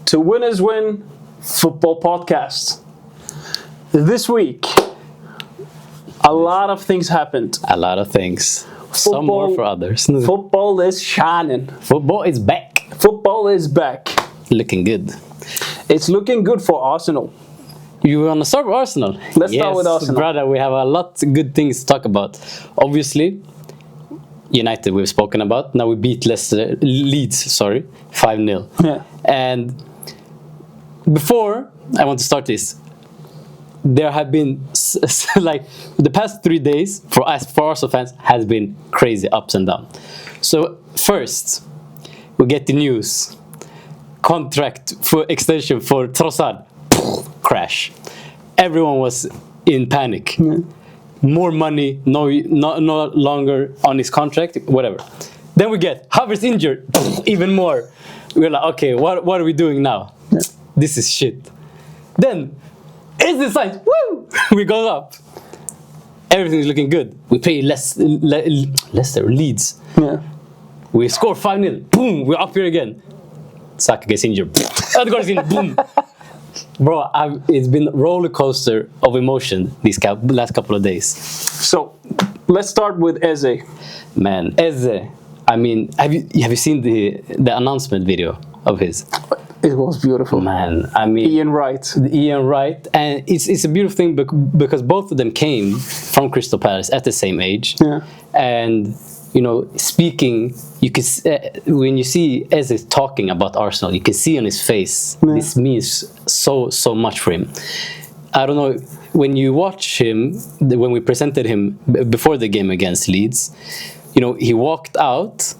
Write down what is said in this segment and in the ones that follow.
to Winners Win Football Podcast. This week, a lot of things happened. A lot of things. Some more for others. Football is shining. Football is back. Football is back. Looking good. It's looking good for Arsenal. You want to start with Arsenal? Let's start with Arsenal. Brother, we have a lot of good things to talk about. Obviously, United we've spoken about. Now we beat Leeds, 5-0. Yeah. And before I want to start this, there have been like the past 3 days for Arsenal fans has been crazy ups and downs. So first, we get the news: contract for extension for Trossard, crash. Everyone was in panic. More money, no longer on his contract, whatever. Then we get Havertz injured, even more. We're like, okay, what are we doing now? Yeah. This is shit. Then, it's the sign. Woo! We go up. Everything's looking good. We play Leicester, Leeds. Yeah. We score 5-0. Boom! We're up here again. Saka gets injured. Odegaard is in. Boom! Bro, it's been a roller coaster of emotion these last couple of days. So, let's start with Eze. Man, Eze. I mean, have you seen the announcement video of his? It was beautiful. Man, I mean, Ian Wright, and it's a beautiful thing because both of them came from Crystal Palace at the same age. Yeah. And you know, speaking, you can when you see Eze talking about Arsenal, you can see on his face this means so much for him. I don't know, when you watch him, when we presented him before the game against Leeds, you know, he walked out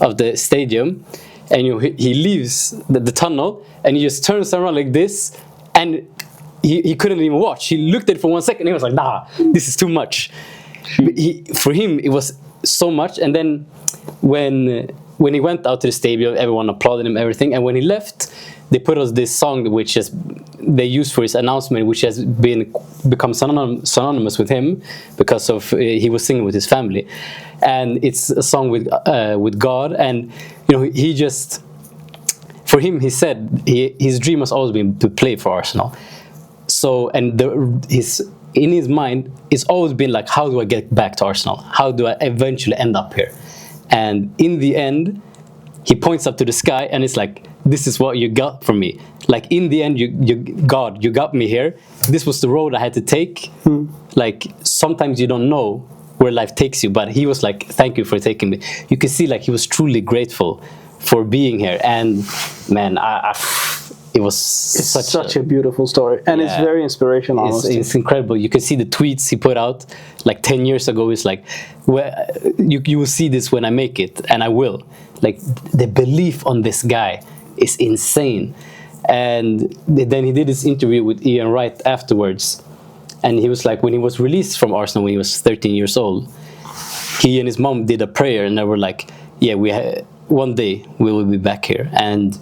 of the stadium and you know, he leaves the tunnel and he just turns around like this, and he couldn't even watch. He looked at it for 1 second and he was like, nah, this is too much. For him, it was so much. And then when he went out to the stadium, everyone applauded him, everything. And when he left, they put us this song which they used for his announcement, which has become synonymous with him because of he was singing with his family, and it's a song with God. And you know, he just, for him, he said his dream has always been to play for Arsenal. So, and in his mind, it's always been like, how do I get back to Arsenal? How do I eventually end up here? And in the end, he points up to the sky and it's like, this is what you got from me. Like, in the end, God, you got me here. This was the road I had to take. Like, sometimes you don't know where life takes you, but he was like, thank you for taking me. You can see like he was truly grateful for being here. And man, it was such a beautiful story, and it's very inspirational. It's incredible. You can see the tweets he put out like 10 years ago. It's like, you will see this when I make it, and I will. Like, the belief on this guy is insane. And then he did this interview with Ian Wright afterwards, and he was like, when he was released from Arsenal when he was 13 years old, he and his mom did a prayer, and they were like, yeah, one day we will be back here. And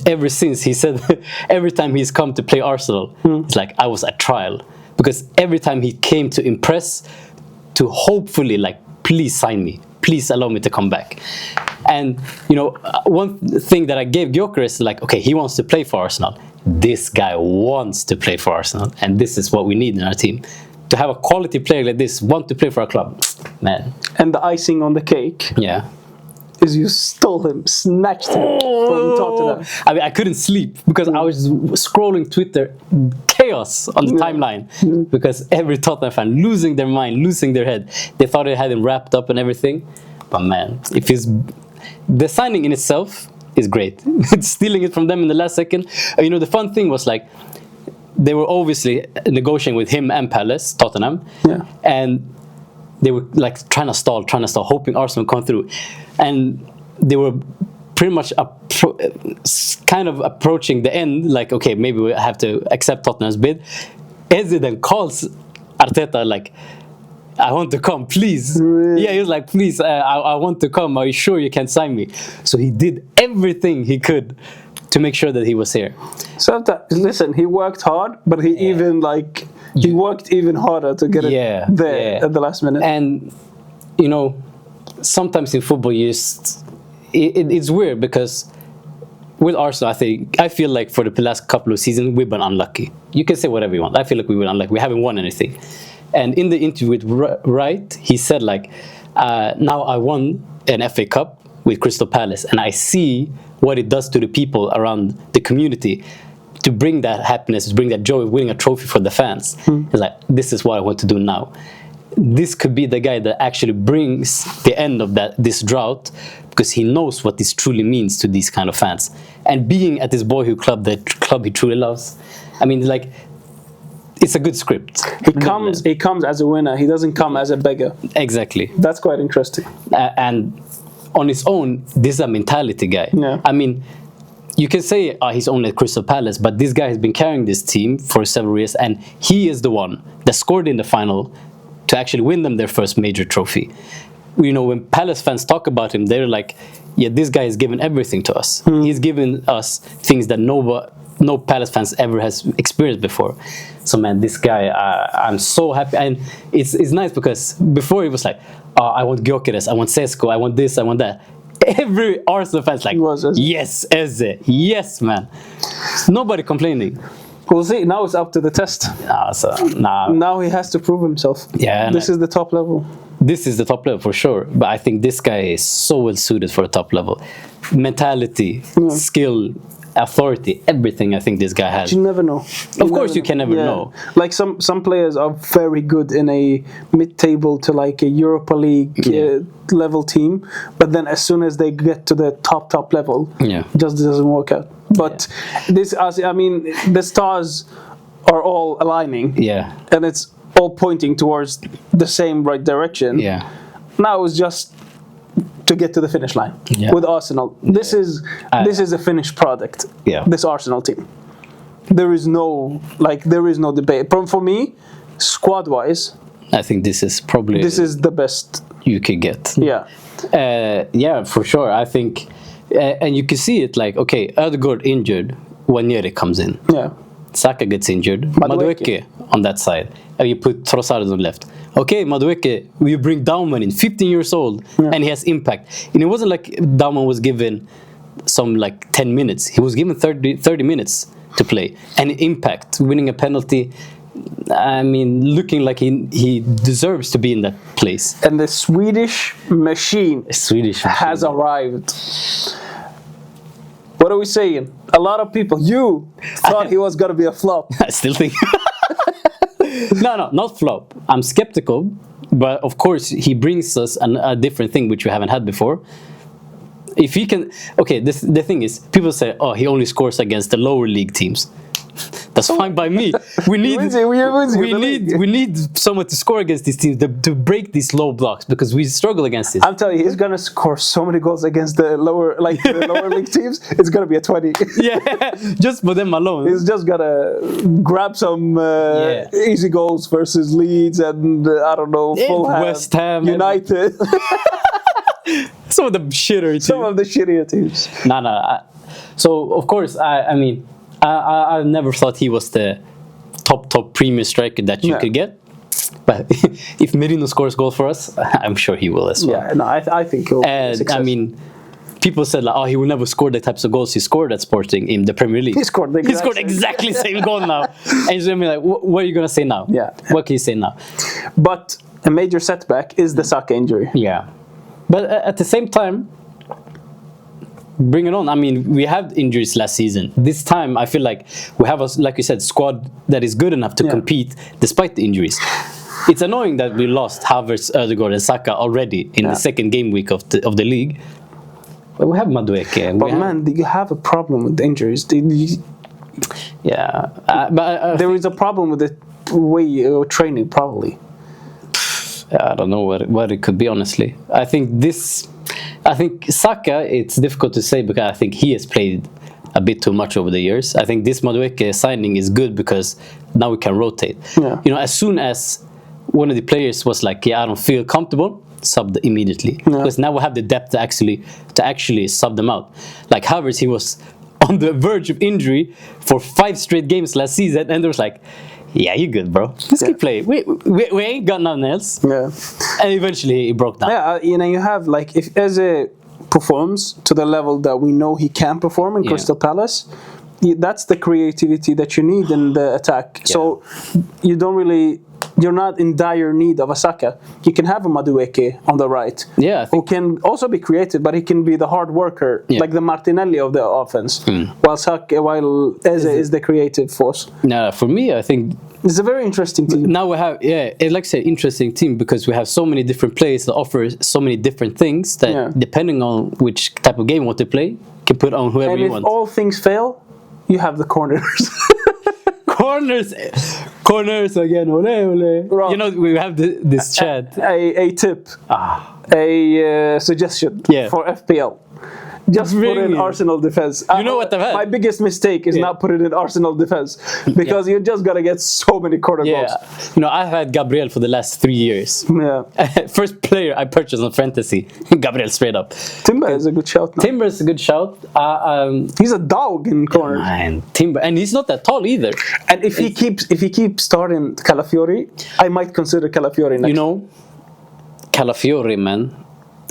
ever since, he said every time he's come to play Arsenal, it's like, I was at trial, because every time he came to impress, to hopefully like, please sign me, please allow me to come back. And you know, one thing that I gave Gyökeres is like, okay, he wants to play for Arsenal. This guy wants to play for Arsenal, and this is what we need in our team. To have a quality player like this want to play for a club, man. And the icing on the cake, is you stole him, snatched him from Tottenham. I mean, I couldn't sleep because I was scrolling Twitter, chaos on the timeline, because every Tottenham fan losing their mind, losing their head. They thought they had him wrapped up and everything, but man, the signing in itself is great. Stealing it from them in the last second. You know, the fun thing was like, they were obviously negotiating with him and Tottenham, and they were like trying to stall, hoping Arsenal would come through. And they were pretty much kind of approaching the end, like, okay, maybe we have to accept Tottenham's bid. Eze then calls Arteta like, I want to come, please. Really? Yeah, he was like, please, I want to come. Are you sure you can sign me? So he did everything he could to make sure that he was here. So listen, he worked hard, but he worked even harder to get it there at the last minute. And you know, sometimes in football, it's weird because with Arsenal, I feel like for the last couple of seasons we've been unlucky. You can say whatever you want. I feel like we were unlucky. We haven't won anything. And in the interview with Wright, he said like, now I won an FA Cup with Crystal Palace, and I see what it does to the people around the community to bring that happiness, to bring that joy of winning a trophy for the fans. He's like, this is what I want to do now. This could be the guy that actually brings the end of this drought, because he knows what this truly means to these kind of fans. And being at this boyhood club, the club he truly loves, I mean, like, it's a good script. He comes as a winner. He doesn't come as a beggar. Exactly. That's quite interesting. And on his own, this is a mentality guy. Yeah. I mean, you can say he's only at Crystal Palace, but this guy has been carrying this team for several years, and he is the one that scored in the final to actually win them their first major trophy. You know, when Palace fans talk about him, they're like, yeah, this guy has given everything to us. He's given us things that no Palace fans ever has experienced before. So man, this guy, I'm so happy. And it's nice because before he was like, I want Gyökeres, I want Sesko, I want this, I want that. Every Arsenal fan's like, yes, Eze, yes, man. Nobody complaining. We'll see. Now it's up to the test. Now he has to prove himself. Yeah, this is the top level. This is the top level for sure. But I think this guy is so well suited for a top level. Mentality, skill, authority, everything I think this guy has. You never know. Of course, you can never know. Like some players are very good in a mid-table to like a Europa League level team, but then as soon as they get to the top level, it just doesn't work out. But the stars are all aligning. Yeah. And it's all pointing towards the same right direction. Yeah. Now it's just to get to the finish line with Arsenal. This is a finished product. Yeah. This Arsenal team. There is no debate. For me, squad wise, I think this is the best you could get. Yeah. Yeah, for sure. I think, and you can see it like, okay, Ødegaard injured, Wanere comes in. Yeah. Saka gets injured, Madueke on that side, and you put Trossard on the left. Okay, Madueke, you bring Daumann in, 15 years old, and he has impact. And it wasn't like Daumann was given some like 10 minutes. He was given 30 minutes to play. And impact, winning a penalty, I mean, looking like he deserves to be in that place. And the Swedish machine has arrived. What are we saying? A lot of people, thought he was going to be a flop. I still think... No, not flop. I'm skeptical, but of course he brings us a different thing which we haven't had before. If he can, the thing is, people say, he only scores against the lower league teams. That's fine by me. We need someone to score against these teams to break these low blocks, because we struggle against it. I'm telling you, he's gonna score so many goals against the lower league teams. It's gonna be a 20. Yeah, just for them alone. He's just gonna grab some easy goals versus Leeds and I don't know, Fulham, West Ham, United. Some of the shittier teams. Some of the shittier teams. So of course, I never thought he was the top premier striker that you could get. But if Merino scores goals for us, I'm sure he will as well. Yeah, no, I think he'll be successful. I mean, people said like, he will never score the types of goals he scored at Sporting in the Premier League. He scored exactly the same goal now. And you're gonna be like, what are you gonna say now? Yeah. What can you say now? But a major setback is the Saka injury. Yeah. But at the same time, bring it on. I mean, we had injuries last season. This time, I feel like we have, like you said, squad that is good enough to compete despite the injuries. It's annoying that we lost Havertz, Ødegaard, and Saka already in the second game week of the league. But we have Madueke. But do you have a problem with the injuries? But there is a problem with the way you're training, probably. I don't know what it could be, honestly. I think Saka, it's difficult to say because I think he has played a bit too much over the years. I think this Madueke signing is good because now we can rotate. Yeah. You know, as soon as one of the players was like, I don't feel comfortable, sub immediately. Yeah. Because now we have the depth to actually sub them out. Like Havertz, he was on the verge of injury for 5 straight games last season, and there was like, yeah, you good, bro. Just keep playing. We ain't got nothing else. Yeah. And eventually he broke down. Yeah, you have like, if Eze performs to the level that we know he can perform in Crystal Palace, that's the creativity that you need in the attack. So you're not in dire need of a Saka. You can have a Madueke on the right, who can also be creative, but he can be the hard worker, like the Martinelli of the offense, while Eze is the creative force. No, for me, I think it's a very interesting team. Now we have, it's like I say, interesting team because we have so many different players that offer so many different things that depending on which type of game you want to play, can put on whoever you want. And if all things fail, you have the corners. Corners again, ole ole. Right. You know, we have this chat. A tip, a suggestion for FPL. Just put in Arsenal defense. You know what I've had? My biggest mistake is not putting in Arsenal defense because you just gotta get so many corner goals. You know, I've had Gabriel for the last 3 years. Yeah. First player I purchased on fantasy, Gabriel straight up. Timber is a good shout. Timber is a good shout. He's a dog in corners. Man, Timber, and he's not that tall either. And if he keeps starting Calafiori, I might consider Calafiori next. You know, Calafiori, man.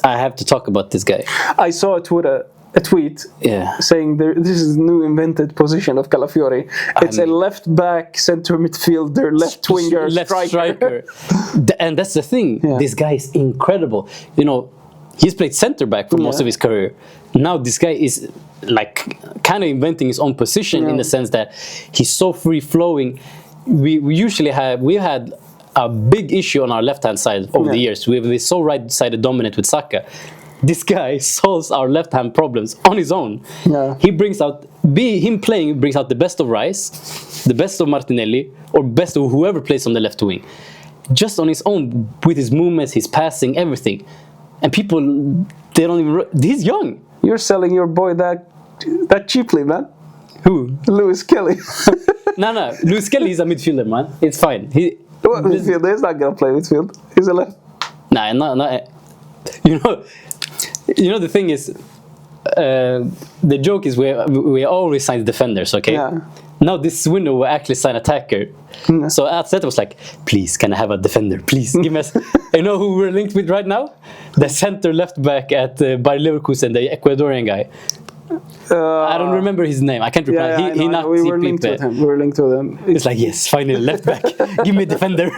I have to talk about this guy. I saw a tweet saying this is the new invented position of Calafiori. It's a left back, center midfielder, left winger, striker. And that's the thing. This guy is incredible. You know, he's played center back for most of his career. Now this guy is like kind of inventing his own position in the sense that he's so free flowing. We had a big issue on our left-hand side over the years. We're so right-sided dominant with Saka. This guy solves our left-hand problems on his own. He brings out, him playing brings out the best of Rice, the best of Martinelli, or best of whoever plays on the left wing. Just on his own, with his movements, his passing, everything. And people, they don't even... He's young. You're selling your boy that cheaply, man. Who? Lewis Kelly. No. Lewis Kelly is a midfielder, man. It's fine. What midfielder? He's not gonna play midfield. He's a left. Nah, no. You know the thing is, the joke is we always sign defenders, okay? Yeah. Now this window will actually sign attacker. So Arteta was like, please, can I have a defender? Please give us. You know who we're linked with right now? The center left back at Bayer Leverkusen, the Ecuadorian guy. I don't remember his name. I can't remember. We were linked with him. It's like, yes, finally left back. Give me a defender.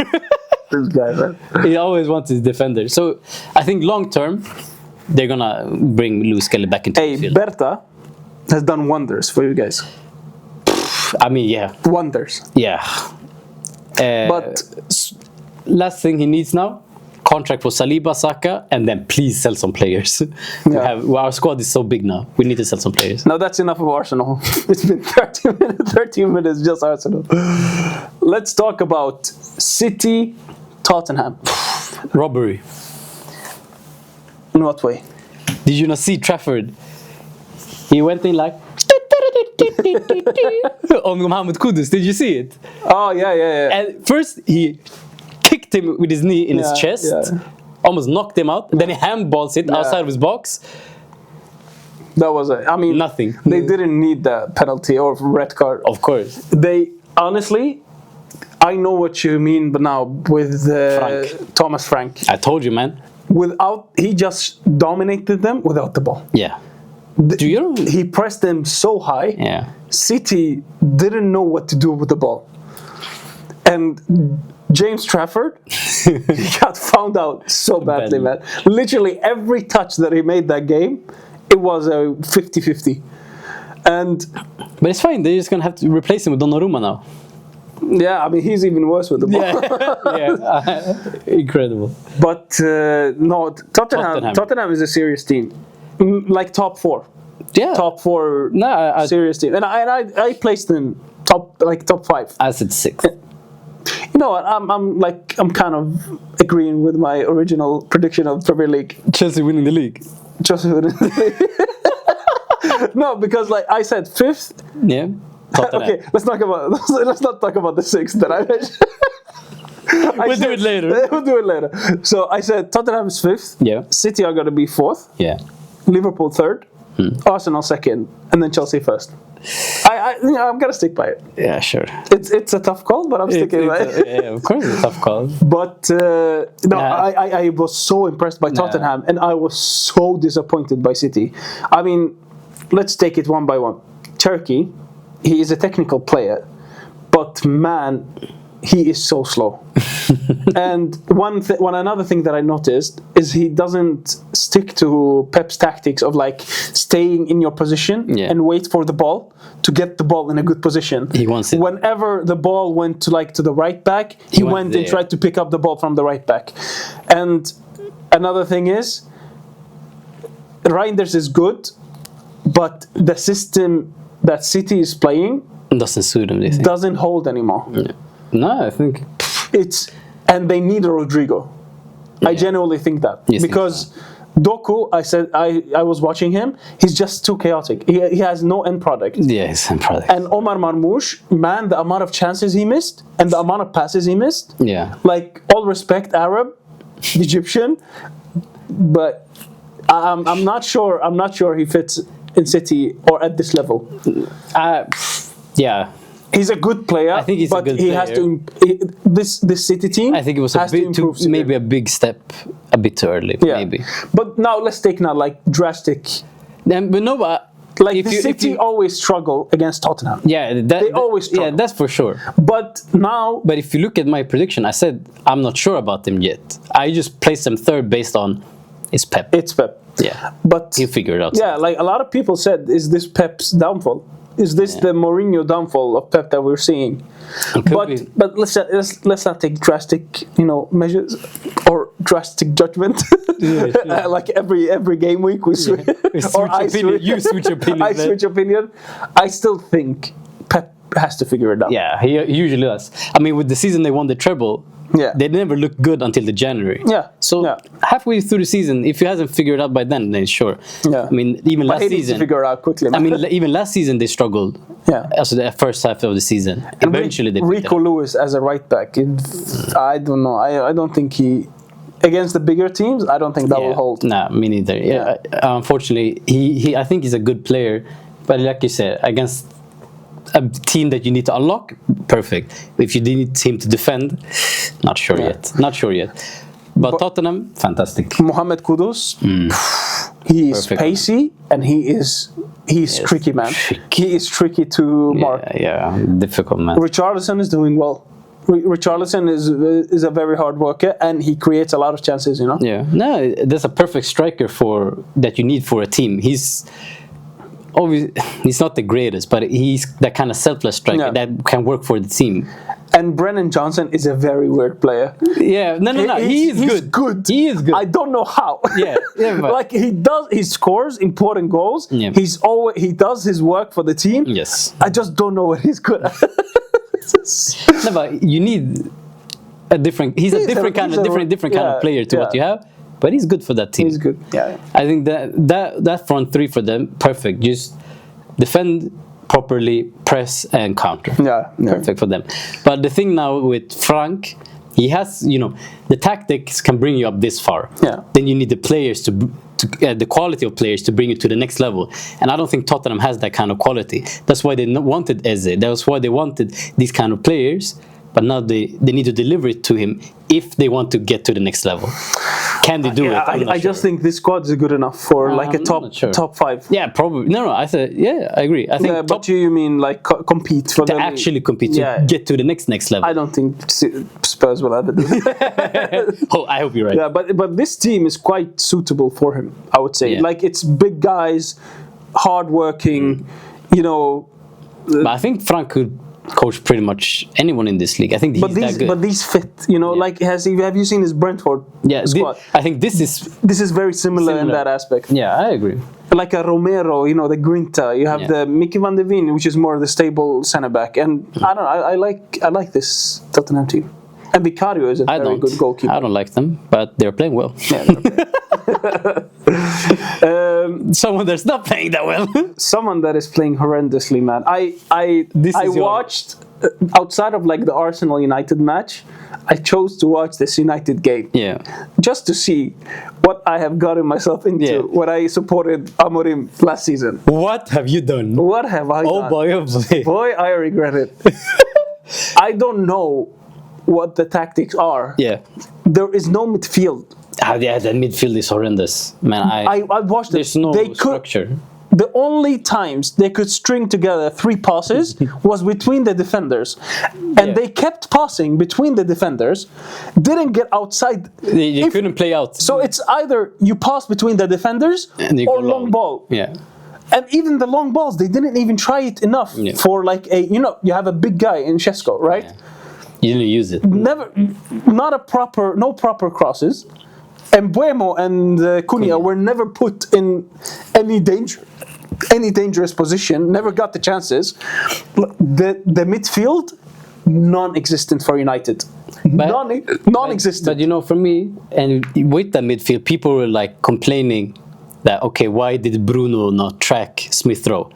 This guy, man. He always wants his defender. So I think long term, they're gonna bring Lewis Kelly back into the field. Berta has done wonders for you guys. I mean, wonders. Yeah. But last thing he needs now, contract for Saliba, Saka, and then please sell some players. Our squad is so big now. We need to sell some players. Now that's enough of Arsenal. It's been 13 minutes just Arsenal. Let's talk about City, Tottenham. Robbery. In what way? Did you not see Trafford? He went in like... on Mohamed Kudus. Did you see it? Oh, yeah. And first he kicked him with his knee in his chest, almost knocked him out, then he handballs it outside of his box. That was it. I mean, nothing. They didn't need that penalty or red card. Of course. They, honestly, I know what you mean, but now with Thomas Frank. I told you, man. He just dominated them without the ball. Yeah. He pressed them so high. Yeah. City didn't know what to do with the ball. And James Trafford, he got found out so badly, man. Literally every touch that he made that game, it was a 50-50. But it's fine. They're just going to have to replace him with Donnarumma now. Yeah, I mean, he's even worse with the ball. Incredible. But no, Tottenham is a serious team. Like top 4. Yeah. Top 4 serious team. And I placed them top 5. I said 6. You know what? I'm kind of agreeing with my original prediction of Premier League. Chelsea winning the league. No, because like I said, 5th. Yeah. Tottenham. Okay, let's not talk about the 6th that I mentioned. We'll do it later. So I said Tottenham is 5th. Yeah. City are going to be 4th. Yeah. Liverpool 3rd. Arsenal 2nd, and then Chelsea 1st. I'm gonna stick by it. Yeah, sure. It's a tough call, but I'm sticking by it. Yeah, of course, it's a tough call. But I was so impressed by Tottenham, and I was so disappointed by City. I mean, let's take it one by one. Turkey, he is a technical player, but man, he is so slow. And another thing that I noticed is he doesn't stick to Pep's tactics of like staying in your position and wait for the ball to get the ball in a good position. He wants it. Whenever the ball went to the right back, he went and tried to pick up the ball from the right back. And another thing is, Reinders is good, but the system that City is playing doesn't suit him. Doesn't hold anymore. Yeah. No, I think and they need a Rodrigo. I genuinely think that because Doku, I was watching him. He's just too chaotic. He has no end product. Yeah, he's end product. And Omar Marmoush, man, the amount of chances he missed and the amount of passes he missed. Yeah. Like, all respect, Arab, Egyptian, but I'm not sure. I'm not sure he fits in City or at this level. Yeah. He's a good player. I think he's a good player. Has to. This City team. I think it was maybe a big step, a bit too early. Yeah. Maybe. But now let's take drastic. City always struggle against Tottenham. Yeah, they always struggle. Yeah, that's for sure. But now. But if you look at my prediction, I said I'm not sure about them yet. I just placed them third based on it's Pep. It's Pep. Yeah, but he'll figure it out. Yeah, like a lot of people said, is this Pep's downfall? Is this the Mourinho downfall of Pep that we're seeing? But let's not take drastic measures or drastic judgment. Like every game week we switch. You switch opinion. I switch opinion. I still think Pep has to figure it out. Yeah, he usually does. I mean, with the season they won the treble. Yeah. They never looked good until the January. Yeah. So halfway through the season, if he hasn't figured it out by then sure. Yeah. I mean, even last season. He needs to figure it out quickly. Man. I mean, even last season they struggled. Yeah. Also, the first half of the season. And eventually they picked Rico Lewis as a right back. I don't know. I don't think he. Against the bigger teams, I don't think that will hold. Nah, me neither. Yeah. Unfortunately, he I think he's a good player, but like you said, against a team that you need to unlock, perfect. If you need him to defend, not sure yet. Not sure yet. But Tottenham, fantastic. Mohamed Kudus, he is pacey and he's tricky, man. He is tricky to mark. Yeah, difficult, man. Richarlison is doing well. Richarlison is a very hard worker and he creates a lot of chances. Yeah, no, that's a perfect striker that you need for a team. He's not the greatest, but he's that kind of selfless striker that can work for the team. And Brennan Johnson is a very weird player. Yeah, no. He's good. He is good. I don't know how. Yeah, like he scores important goals. Yeah. He does his work for the team. Yes. I just don't know what he's good at. No, but you need a different. He's a different kind of player to what you have. But he's good for that team. He's good. Yeah. I think that front three for them, perfect. Just defend properly, press and counter. Yeah. Perfect for them. But the thing now with Frank, he has, the tactics can bring you up this far. Yeah. Then you need the players the quality of players to bring you to the next level. And I don't think Tottenham has that kind of quality. That's why they wanted Eze. That's why they wanted these kind of players. But now they need to deliver it to him if they want to get to the next level. Can they do it? I just think this squad is good enough for a top 5. Yeah, probably. No, I said, I agree. I think but you mean like compete for to actually compete to get to the next level. I don't think Spurs will ever do that. Oh, I hope you're right. Yeah, but this team is quite suitable for him, I would say. Yeah. Like, it's big guys, hardworking, But I think Frank could coach pretty much anyone in this league. I think he's that good. But these fit, like have you seen his Brentford squad? I think this is very similar in that aspect. Yeah, I agree. Like a Romero, the Grinta. You have the Mickey van de Ven, which is more the stable centre back, and I don't know. I like this Tottenham team. And Vicario is a very good goalkeeper. I don't like them, but they're playing well. Yeah, someone that's not playing that well. Someone that is playing horrendously, man. I watched outside of like the Arsenal United match, I chose to watch this United game. Yeah. Just to see what I have gotten myself into when I supported Amurim last season. What have you done? What have I done? Oh boy. Boy, I regret it. I don't know what the tactics are. Yeah. There is no midfield. Yeah, the midfield is horrendous. Man, I watched it. There's no structure. The only times they could string together 3 passes was between the defenders. And they kept passing between the defenders, didn't get outside. They couldn't play out. So it's either you pass between the defenders or long ball. Yeah. And even the long balls, they didn't even try it enough for like you have a big guy in Šeško, right? Yeah. You didn't use it. No proper crosses. And Buemo and Cunha were never put in any dangerous position, never got the chances. The midfield, non-existent for United. Non-existent. But for me, and with the midfield, people were like complaining that, okay, why did Bruno not track Smith Rowe?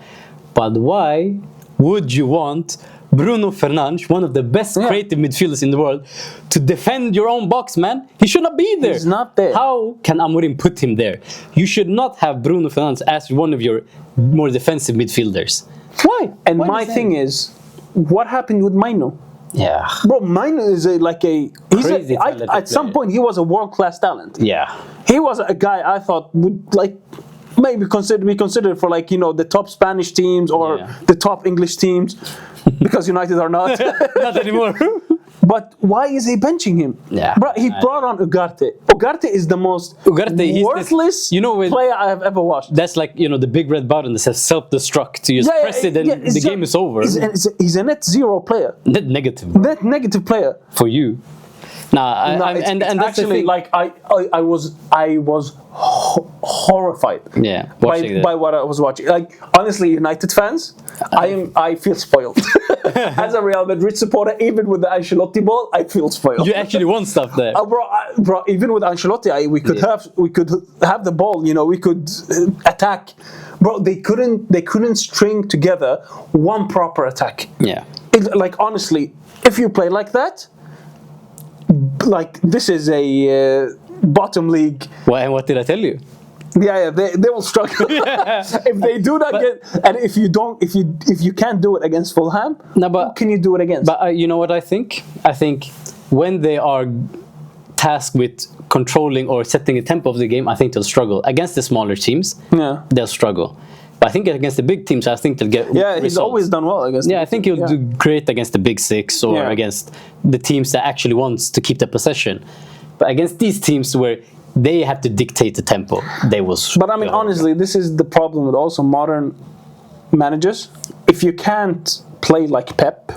But why would you want Bruno Fernandes, one of the best creative midfielders in the world, to defend your own box, man? He should not be there. He's not there. How can Amurim put him there? You should not have Bruno Fernandes as one of your more defensive midfielders. Why? And my thing is, what happened with Maino? Yeah. Bro, Maino is at some point he was a world-class talent. Yeah. He was a guy I thought would like maybe be considered for like the top Spanish teams or the top English teams, because United are not. Not anymore. But why is he benching him? Yeah. Bro, he brought on Ugarte. Ugarte is the most worthless player I have ever watched. That's like the big red button that says self-destruct. To just press it and the game is over. He's a net zero player. Net negative. Net negative player for you. And that's actually like I was horrified. Yeah, by what I was watching. Like honestly, United fans, I feel spoiled. As a Real Madrid supporter, even with the Ancelotti ball, I feel spoiled. You actually won stuff there, bro. Even with Ancelotti, we could have the ball. We could attack, bro. They couldn't string together one proper attack. Yeah, like honestly, if you play like that. Like this is a bottom league. What did I tell you? Yeah, they will struggle if they do not get. And if you can't do it against Fulham, who can you do it against? But you know what I think? I think when they are tasked with controlling or setting the tempo of the game, I think they'll struggle against the smaller teams. Yeah, they'll struggle. But I think against the big teams, I think they'll get he's results. Always done well against. Yeah, I think he'll do great against the big six or against the teams that actually wants to keep the possession. But against these teams where they have to dictate the tempo, they will. But I mean, honestly, this is the problem with also modern managers. If you can't play like Pep,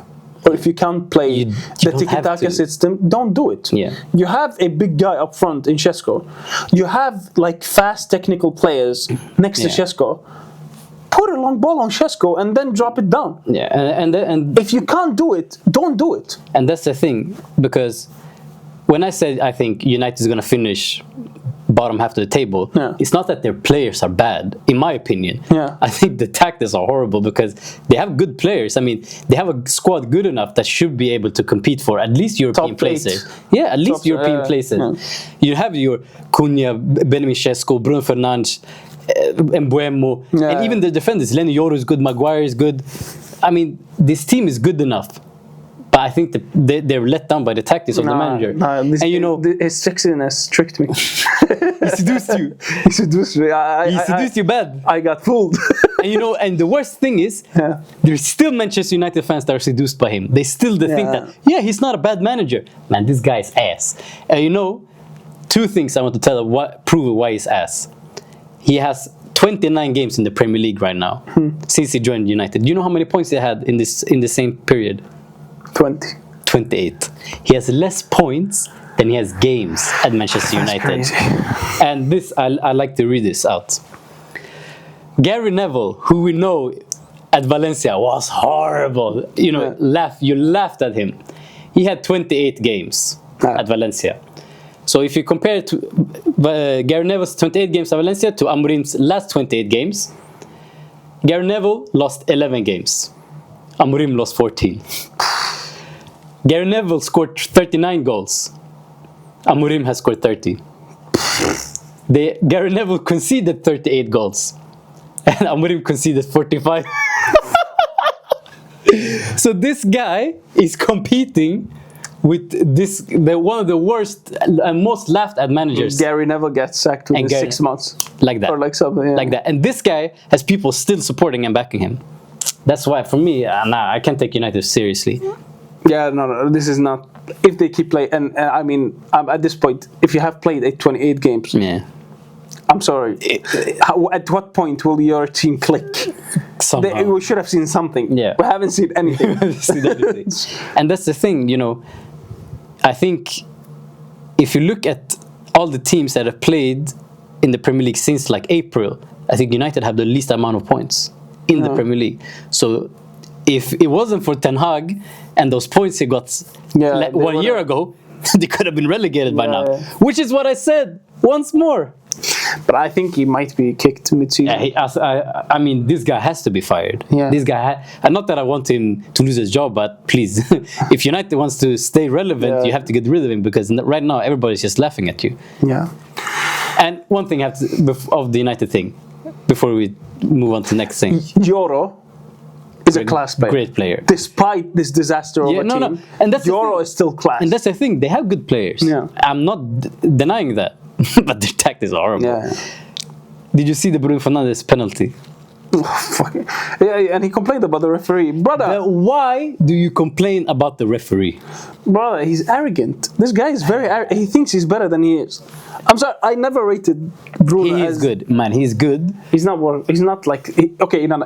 or if you can't play the tiki-taka system, don't do it. Yeah. You have a big guy up front in Šeško. You have like fast technical players next to Šeško. Put a long ball on Šeško and then drop it down. Yeah, and if you can't do it, don't do it. And that's the thing, because when I said I think United is going to finish bottom half of the table, it's not that their players are bad, in my opinion. I think the tactics are horrible because they have good players. I mean, they have a squad good enough that should be able to compete for at least European places. Yeah, at least European places. You have your Cunha, Benjamin Šeško, Bruno Fernandes, Mbuemo, and even the defenders. Lenny Yoro is good, Maguire is good. I mean, this team is good enough. But I think they're let down by the tactics of the manager. And his sexiness tricked me. He seduced you. He seduced me. He seduced you bad. I got fooled. And the worst thing is, there's still Manchester United fans that are seduced by him. They still think that, he's not a bad manager. Man, this guy is ass. And two things I want to prove why he's ass. He has 29 games in the Premier League right now since he joined United. Do you know how many points he had in the same period? 28. He has less points than he has games at Manchester United. Crazy. And this, I like to read this out. Gary Neville, who we know at Valencia was horrible. You laughed at him. He had 28 games at Valencia. So if you compare Gary Neville's 28 games at Valencia to Amurim's last 28 games, Gary Neville lost 11 games. Amurim lost 14. Gary Neville scored 39 goals. Amurim has scored 30. Gary Neville conceded 38 goals. And Amurim conceded 45. So this guy is competing with one of the worst and most laughed at managers. Gary Neville gets sacked within 6 months. Like that. Or like something, yeah. Like that. And this guy has people still supporting and backing him. That's why, for me, I can't take United seriously. Yeah, no, this is not. If they keep playing, and I mean, at this point, if you have played 28 games, yeah, I'm sorry. At what point will your team click? We should have seen something. Yeah, we haven't seen anything. And that's the thing, I think if you look at all the teams that have played in the Premier League since like April, I think United have the least amount of points in the Premier League. So if it wasn't for Ten Hag and those points he got 1 year ago, they could have been relegated by now. Which is what I said once more. But I think he might be kicked mid-season. Yeah, I mean, this guy has to be fired. Yeah. This guy, and not that I want him to lose his job, but please, if United wants to stay relevant, you have to get rid of him, because right now everybody's just laughing at you. Yeah. And one thing of the United thing, before we move on to the next thing. Yoro is a class player. Great player. Despite this disaster of a team, no. And that's Yoro is still class. And that's the thing, they have good players. Yeah. I'm not denying that. But their tactics are horrible. Yeah. Did you see the Bruno Fernandes penalty? Yeah, and he complained about the referee. Brother, why do you complain about the referee? Brother, he's arrogant. This guy is very arrogant. He thinks he's better than he is. I'm sorry, I never rated Bruno. He is good, man. He's good. He's not like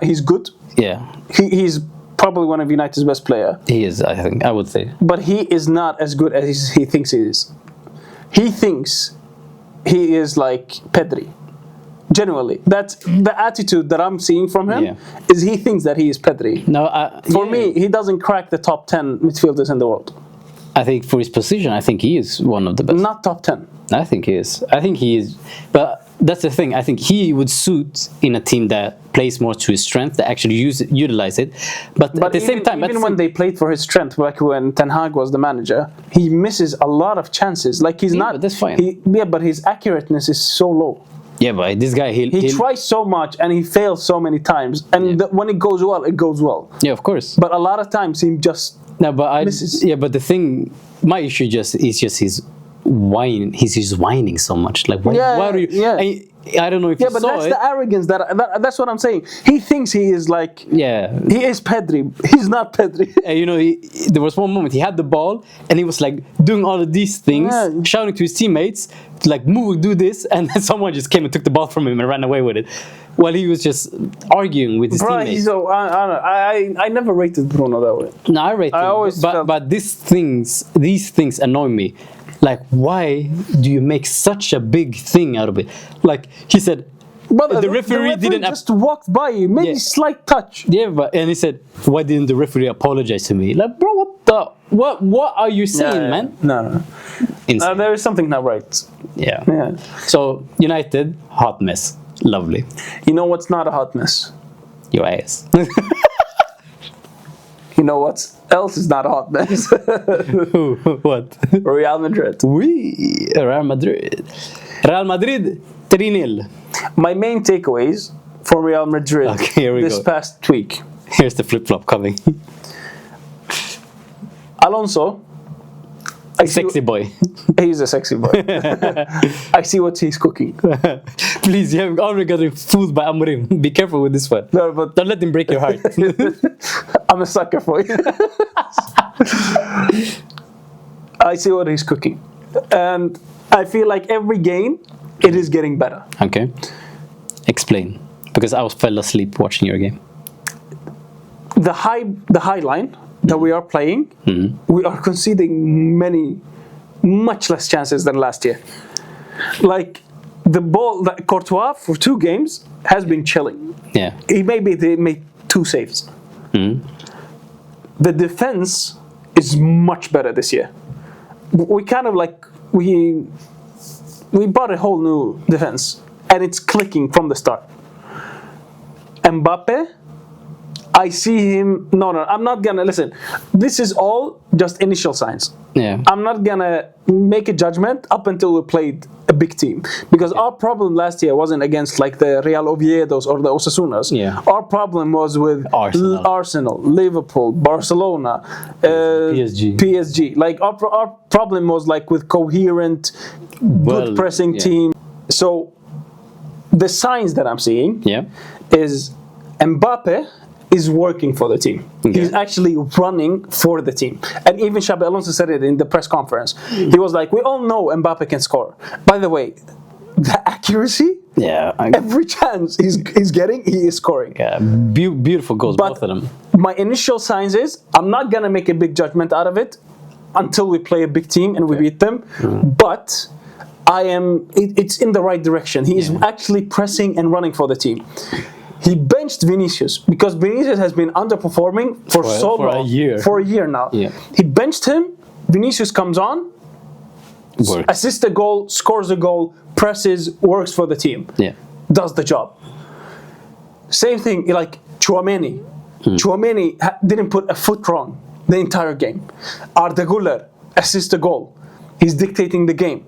he's good. Yeah. He's probably one of United's best players. He is, I think. I would say. But he is not as good as he thinks he is. He thinks he is like Pedri. Genuinely, that's the attitude that I'm seeing from him. Yeah. Is he thinks that he is Pedri. No, for me, he doesn't crack the top 10 midfielders in the world. I think for his position, I think he is one of the best. Not top 10. I think he is. I think he is. But that's the thing. I think he would suit in a team that plays more to his strength, that actually utilize it. But at the same time, even when they played for his strength, like when Ten Hag was the manager, he misses a lot of chances. Like he's not. But that's fine. But his accurateness is so low. Yeah, but this guy, he tries so much and he fails so many times. And when it goes well, it goes well. Yeah, of course. But a lot of times he just misses. Yeah, but the thing, my issue is just his whine. He's just whining so much. Like, why are you? Yeah. I don't know if you saw it. Yeah, but that's the arrogance. That's what I'm saying. He thinks he is like... Yeah. He is Pedri. He's not Pedri. There was one moment he had the ball and he was like doing all of these things, shouting to his teammates, like, move, do this, and then someone just came and took the ball from him and ran away with it. While he was just arguing with his teammates. I never rated Bruno that way. No, I rated him. But these things annoy me. Like, why do you make such a big thing out of it? Like, he said, the referee didn't... just walked by you, maybe slight touch. Yeah, and he said, why didn't the referee apologize to me? Like, bro, what are you saying, man? No. There is something not right. Yeah. So, United, hot mess. Lovely. You know what's not a hot mess? Your ass. You know what else is not a hot mess? What? Real Madrid. Real Madrid. Real Madrid, 3-0. My main takeaways for Real Madrid this past week. Here's the flip-flop coming. Alonso. Sexy boy. He's a sexy boy. I see what he's cooking. Please, you have already got fooled by Amurim. Be careful with this one. No, but don't let him break your heart. I'm a sucker for you. I see what he's cooking. And I feel like every game, it is getting better. Okay. Explain. Because I fell asleep watching your game. The high line that we are playing, we are conceding much less chances than last year. Like, the ball that Courtois for 2 games has been chilling. Yeah. They made 2 saves. The defense is much better this year. We kind of like we bought a whole new defense, and it's clicking from the start. Mbappe, I see him. No, I'm not gonna listen. This is all just initial signs. Yeah. I'm not gonna make a judgment up until we played a big team, because our problem last year wasn't against like the Real Oviedos or the Osasunas. Yeah. Our problem was with Arsenal, Liverpool, Barcelona, PSG. Like our problem was like with coherent, good pressing team. So the signs that I'm seeing is Mbappe is working for the team. Okay. He's actually running for the team. And even Xabi Alonso said it in the press conference. He was like, we all know Mbappe can score. By the way, the accuracy, every chance he's getting, he is scoring. Yeah, beautiful goals, but both of them. My initial signs is, I'm not going to make a big judgment out of it until we play a big team and we beat them. But it's in the right direction. He is actually pressing and running for the team. He benched Vinicius because Vinicius has been underperforming for so long. For a year now. Yeah. He benched him. Vinicius comes on, assists a goal, scores a goal, presses, works for the team. Yeah. Does the job. Same thing like Tchouaméni. Tchouaméni didn't put a foot wrong the entire game. Arda Güler assists a goal. He's dictating the game.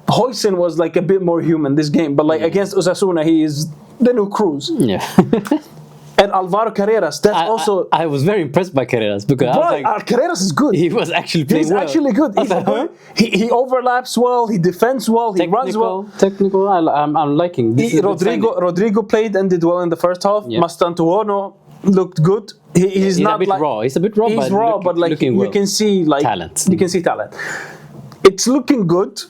Huijsen was like a bit more human this game, but like against Osasuna, he is the new Cruz. Yeah. And Alvaro Carreras, I was very impressed by Carreras because I was like, Carreras is good. He was actually playing well. He's actually good. He overlaps well, he defends well, he runs well. Technical, I'm liking this. Rodrigo played and did well in the first half. Yeah. Mastantuono looked good. He's not a bit raw. He's a bit raw. He's raw, but like you can see like talent. You can see talent. It's looking good.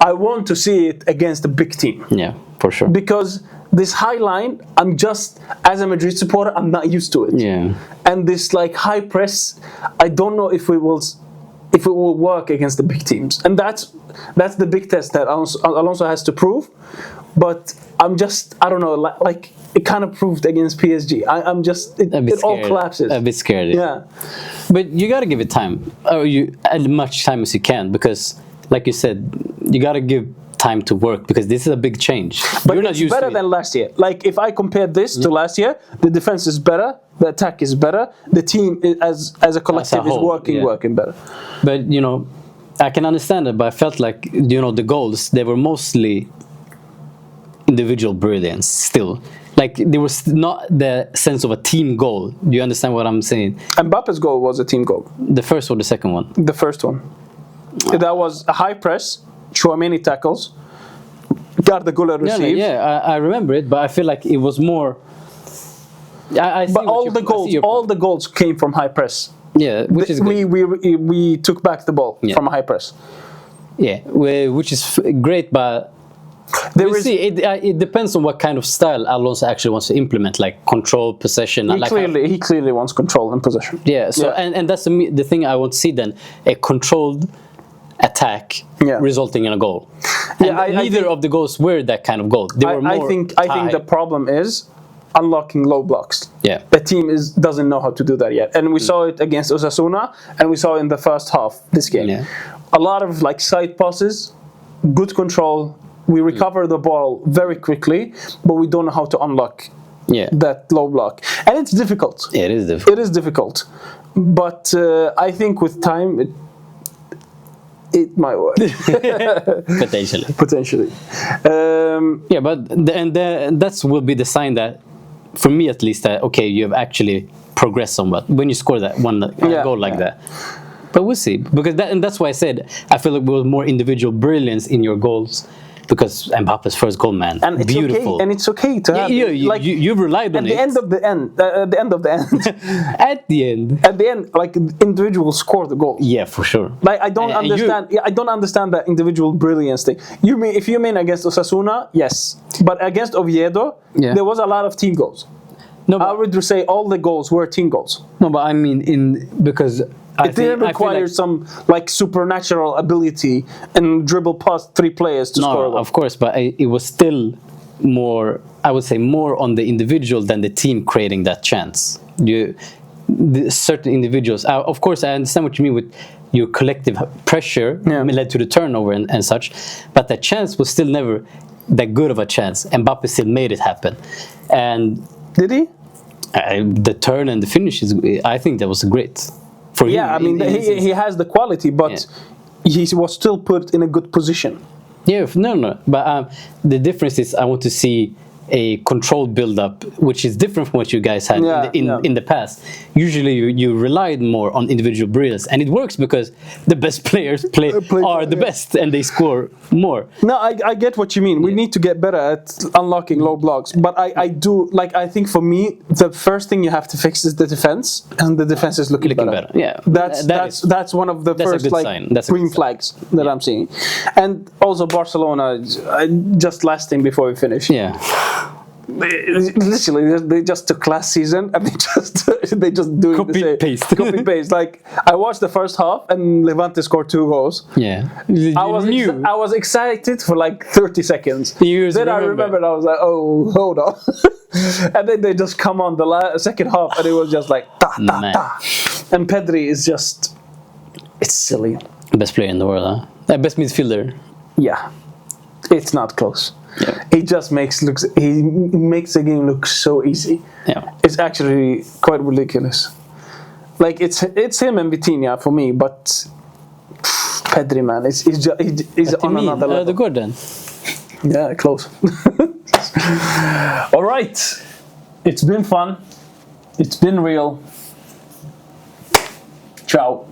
I want to see it against a big team. Yeah, for sure. Because this high line, I'm just, as a Madrid supporter, I'm not used to it. Yeah. And this like high press, I don't know if it will work against the big teams. And that's the big test that Alonso has to prove. But I don't know, like it kind of proved against PSG. It all collapses. A bit scared. Yeah. But you got to give it time, or as much time as you can, because like you said, you got to give time to work because this is a big change. But you're not used better to than last year. Like if I compare this to last year, the defense is better, the attack is better, the team as a collective is working better. But I can understand it, but I felt like the goals, they were mostly individual brilliance still. Like there was not the sense of a team goal. Do you understand what I'm saying? Mbappe's goal was a team goal. The first or the second one? The first one. That was a high press, Tchouaméni tackles, Arda Güler receives. I remember it, but I feel like it was more. But all the goals came from high press. Yeah, which is good. We took back the ball from a high press. Yeah, which is great, but it depends on what kind of style Alonso actually wants to implement, like control, possession. He clearly wants control and possession. Yeah, and that's the thing I want to see then, a controlled attack resulting in a goal. And neither of the goals were that kind of goal. They were more I think the problem is unlocking low blocks. Yeah. The team doesn't know how to do that yet. And we saw it against Osasuna and we saw it in the first half this game. Yeah. A lot of like side passes, good control. We recover the ball very quickly, but we don't know how to unlock that low block. And it's difficult. Yeah, it is difficult. It is difficult. But I think with time it might work. Potentially. But that will be the sign that, for me at least, that okay, you have actually progressed somewhat when you score that one goal like that. But we'll see, because that's why I said I feel like there was more individual brilliance in your goals. Because Mbappe's first goal, man, and it's beautiful. Okay, and it's okay to have you've relied on it. At the end of the end, like individuals score the goal. Yeah, for sure. Like I don't understand that individual brilliance thing. If you mean against Osasuna, yes, but against Oviedo, there was a lot of team goals. No, I would say all the goals were team goals. No, but I mean because. It didn't require some like supernatural ability and dribble past 3 players to score a goal. Of course, but it was still more, I would say, more on the individual than the team creating that chance. Certain individuals, of course, I understand what you mean with your collective pressure led to the turnover and such, but the chance was still never that good of a chance. Mbappe still made it happen. And did he? the turn and the finish is. I think that was great for him. Yeah, I mean, he has the quality, but he was still put in a good position. Yeah, no. But the difference is I want to see a controlled build-up, which is different from what you guys had in the past. Usually you relied more on individual brilliance, and it works because the best players are the best, and they score more. No, I get what you mean. We need to get better at unlocking low blocks. But I do, like, I think for me, the first thing you have to fix is the defense, and the defense is looking better. Yeah, that's one of the first green flags that I'm seeing. And also Barcelona, just last thing before we finish. Yeah. Literally, they just took last season and they just doing copy paste. Copy paste. Like, I watched the first half and Levante scored 2 goals. Yeah, I was excited for like 30 seconds. Then I remembered, I was like, oh, hold on. And then they just come on the second half, and it was just like ta ta ta. And Pedri is just, it's silly. Best player in the world, huh? Best midfielder. Yeah, it's not close. Yeah. He just makes the game look so easy. Yeah, it's actually quite ridiculous. Like, it's him and Vitinha for me, but Pedri, man, he's on another level. The good then. Yeah, close. All right, it's been fun. It's been real. Ciao.